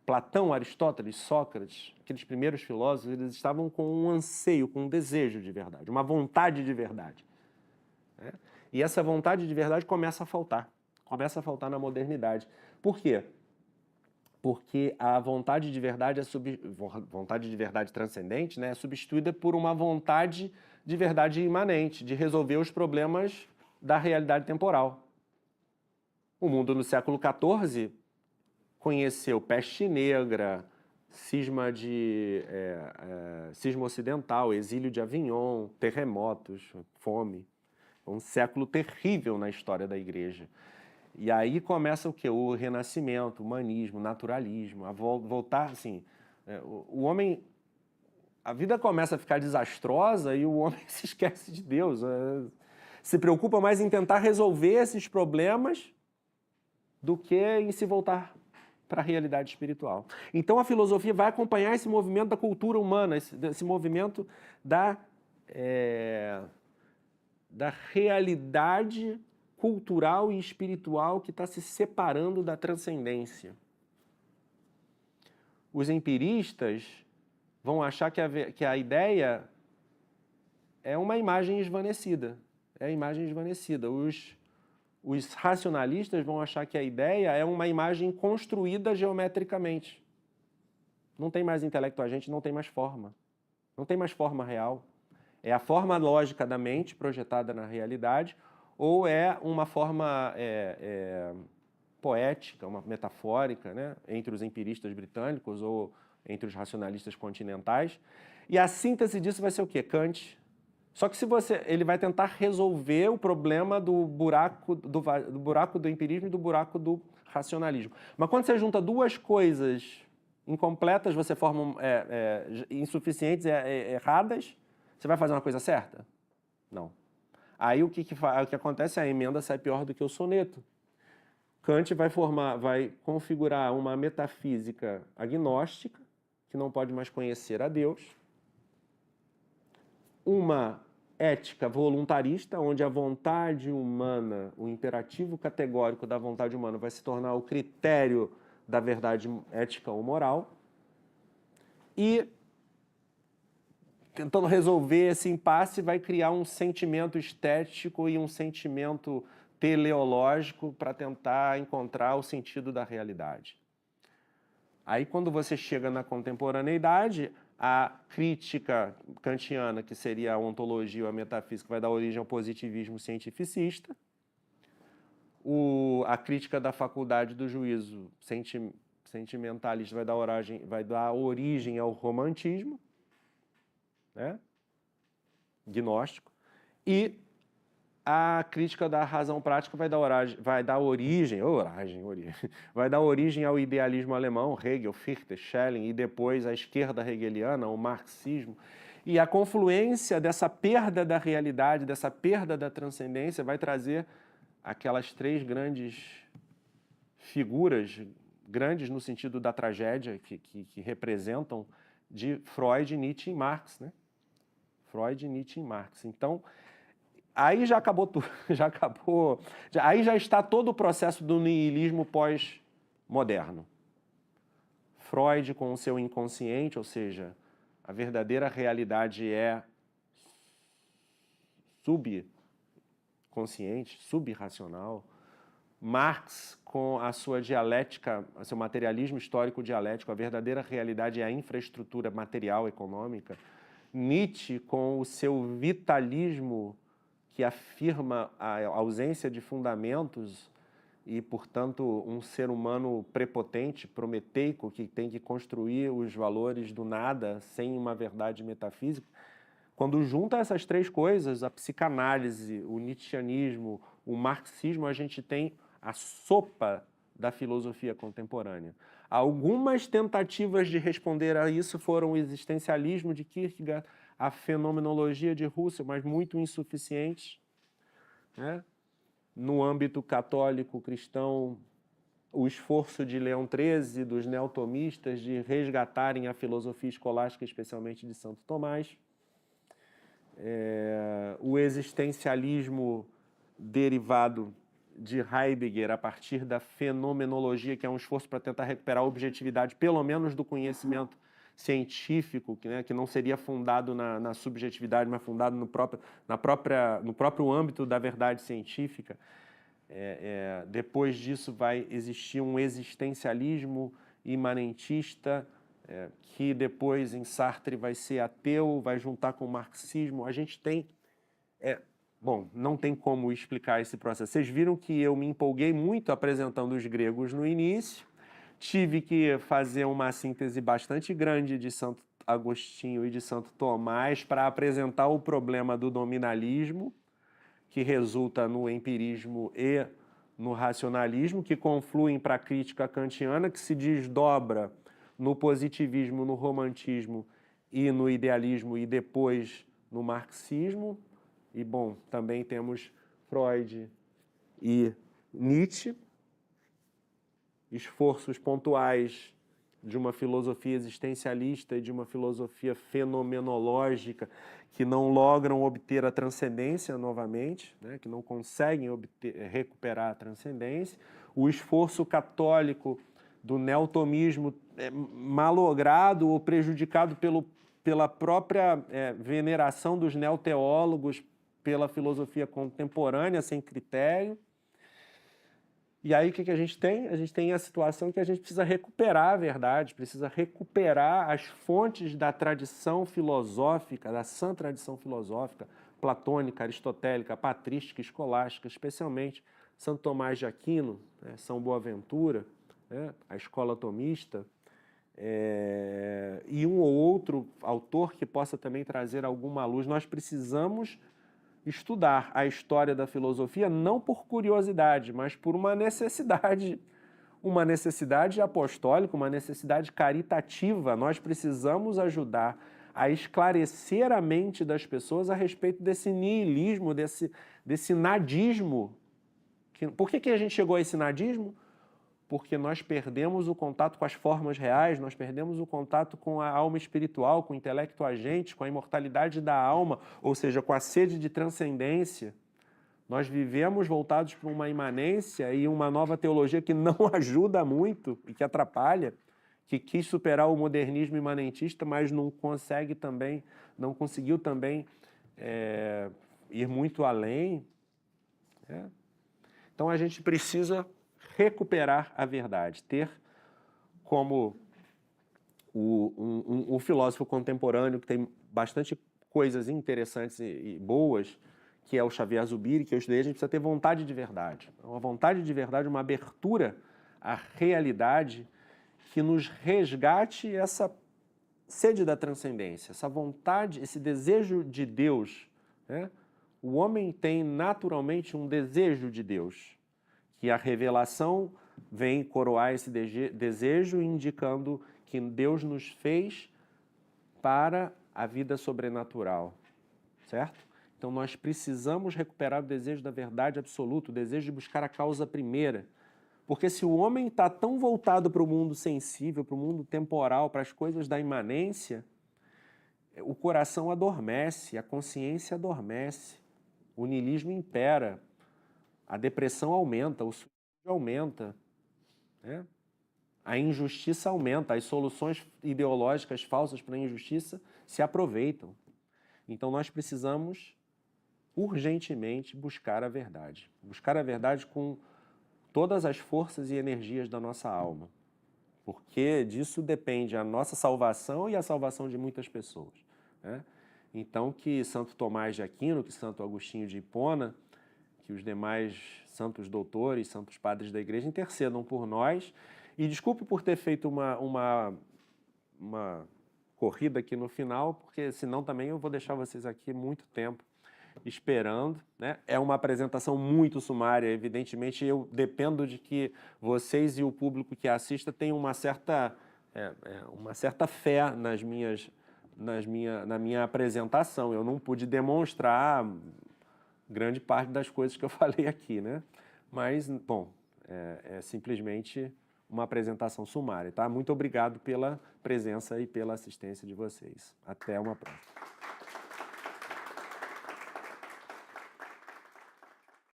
Platão, Aristóteles, Sócrates, aqueles primeiros filósofos, eles estavam com um anseio, com um desejo de verdade, uma vontade de verdade. Né? E essa vontade de verdade começa a faltar na modernidade. Por quê? Porque a vontade de verdade vontade de verdade transcendente, né, é substituída por uma vontade de verdade imanente, de resolver os problemas da realidade temporal. O mundo no século XIV conheceu peste negra, cisma ocidental, exílio de Avignon, terremotos, fome. Um século terrível na história da igreja. E aí começa o quê? O renascimento, o humanismo, o naturalismo, a voltar, assim, o homem, a vida começa a ficar desastrosa e o homem se esquece de Deus, se preocupa mais em tentar resolver esses problemas do que em se voltar para a realidade espiritual. Então a filosofia vai acompanhar esse movimento da cultura humana, esse movimento da realidade cultural e espiritual que está se separando da transcendência. Os empiristas vão achar que a ideia é uma imagem esvanecida. É a imagem esvanecida. Os racionalistas vão achar que a ideia é uma imagem construída geometricamente. Não tem mais intelecto agente, não tem mais forma. Não tem mais forma real. É a forma lógica da mente projetada na realidade ou é uma forma poética, uma metafórica, né, entre os empiristas britânicos ou entre os racionalistas continentais. E a síntese disso vai ser o quê? Kant. Só que ele vai tentar resolver o problema do buraco do empirismo e do buraco do racionalismo. Mas quando você junta duas coisas incompletas, você forma insuficientes, erradas, você vai fazer uma coisa certa? Não. Aí o que acontece? A emenda sai pior do que o soneto. Kant vai configurar uma metafísica agnóstica, que não pode mais conhecer a Deus, uma ética voluntarista, onde a vontade humana, o imperativo categórico da vontade humana vai se tornar o critério da verdade ética ou moral, e tentando resolver esse impasse, vai criar um sentimento estético e um sentimento teleológico para tentar encontrar o sentido da realidade. Aí, quando você chega na contemporaneidade, a crítica kantiana, que seria a ontologia ou a metafísica, vai dar origem ao positivismo cientificista. A crítica da faculdade do juízo sentimentalista vai dar origem ao romantismo, né? Gnóstico, e a crítica da razão prática vai dar origem ao idealismo alemão, Hegel, Fichte, Schelling, e depois a esquerda hegeliana, o marxismo. E a confluência dessa perda da realidade, dessa perda da transcendência, vai trazer aquelas três grandes figuras, grandes no sentido da tragédia, que representam de Freud, Nietzsche e Marx, né? Freud, Nietzsche e Marx. Então, aí já acabou tudo, aí já está todo o processo do niilismo pós-moderno. Freud com o seu inconsciente, ou seja, a verdadeira realidade é subconsciente, subracional. Marx com a sua dialética, o seu materialismo histórico dialético, a verdadeira realidade é a infraestrutura material econômica. Nietzsche com o seu vitalismo que afirma a ausência de fundamentos e, portanto, um ser humano prepotente, prometeico, que tem que construir os valores do nada sem uma verdade metafísica. Quando junta essas três coisas, a psicanálise, o nietzschianismo, o marxismo, a gente tem a sopa da filosofia contemporânea. Algumas tentativas de responder a isso foram o existencialismo de Kierkegaard, a fenomenologia de Russell, mas muito insuficientes, né? No âmbito católico cristão, o esforço de Leão XIII, dos neotomistas, de resgatarem a filosofia escolástica, especialmente de Santo Tomás. O existencialismo derivado de Heidegger a partir da fenomenologia, que é um esforço para tentar recuperar a objetividade, pelo menos do conhecimento científico, que não seria fundado na subjetividade, mas fundado no próprio âmbito da verdade científica. Depois disso vai existir um existencialismo imanentista, que depois em Sartre vai ser ateu, vai juntar com o marxismo. A gente tem... Bom, não tem como explicar esse processo. Vocês viram que eu me empolguei muito apresentando os gregos no início, tive que fazer uma síntese bastante grande de Santo Agostinho e de Santo Tomás para apresentar o problema do nominalismo, que resulta no empirismo e no racionalismo, que confluem para a crítica kantiana, que se desdobra no positivismo, no romantismo e no idealismo e depois no marxismo. E, bom, também temos Freud e Nietzsche, esforços pontuais de uma filosofia existencialista e de uma filosofia fenomenológica que não logram obter a transcendência novamente, né, que não conseguem recuperar a transcendência. O esforço católico do neotomismo malogrado ou prejudicado pela própria veneração dos neoteólogos pela filosofia contemporânea sem critério. E aí o que a gente tem? A gente tem a situação que a gente precisa recuperar a verdade, precisa recuperar as fontes da tradição filosófica, da sã tradição filosófica, platônica, aristotélica, patrística, escolástica, especialmente Santo Tomás de Aquino, São Boaventura, a escola tomista, e um ou outro autor que possa também trazer alguma luz. Nós precisamos estudar a história da filosofia não por curiosidade, mas por uma necessidade apostólica, uma necessidade caritativa. Nós precisamos ajudar a esclarecer a mente das pessoas a respeito desse niilismo, desse nadismo. Por que a gente chegou a esse nadismo? Porque nós perdemos o contato com as formas reais, nós perdemos o contato com a alma espiritual, com o intelecto agente, com a imortalidade da alma, ou seja, com a sede de transcendência. Nós vivemos voltados para uma imanência e uma nova teologia que não ajuda muito e que atrapalha, que quis superar o modernismo imanentista, mas não conseguiu também ir muito além. Então a gente precisa recuperar a verdade, ter como o filósofo contemporâneo, que tem bastante coisas interessantes e boas, que é o Xavier Zubiri, que eu estudei. A gente precisa ter vontade de verdade. Uma vontade de verdade, uma abertura à realidade que nos resgate essa sede da transcendência, essa vontade, esse desejo de Deus. O homem tem naturalmente um desejo de Deus, que a revelação vem coroar esse desejo, indicando que Deus nos fez para a vida sobrenatural, certo? Então nós precisamos recuperar o desejo da verdade absoluta, o desejo de buscar a causa primeira. Porque se o homem está tão voltado para o mundo sensível, para o mundo temporal, para as coisas da imanência, o coração adormece, a consciência adormece, o niilismo impera, a depressão aumenta, o suicídio aumenta, a injustiça aumenta, as soluções ideológicas falsas para a injustiça se aproveitam. Então nós precisamos urgentemente buscar a verdade com todas as forças e energias da nossa alma, porque disso depende a nossa salvação e a salvação de muitas pessoas. Então que Santo Tomás de Aquino, que Santo Agostinho de Hipona, que os demais santos doutores, santos padres da igreja intercedam por nós. E desculpe por ter feito uma corrida aqui no final, porque senão também eu vou deixar vocês aqui muito tempo esperando. É uma apresentação muito sumária, evidentemente eu dependo de que vocês e o público que assista tenham uma certa fé na minha apresentação. Eu não pude demonstrar grande parte das coisas que eu falei aqui, Mas, bom, é simplesmente uma apresentação sumária, tá? Muito obrigado pela presença e pela assistência de vocês. Até uma próxima.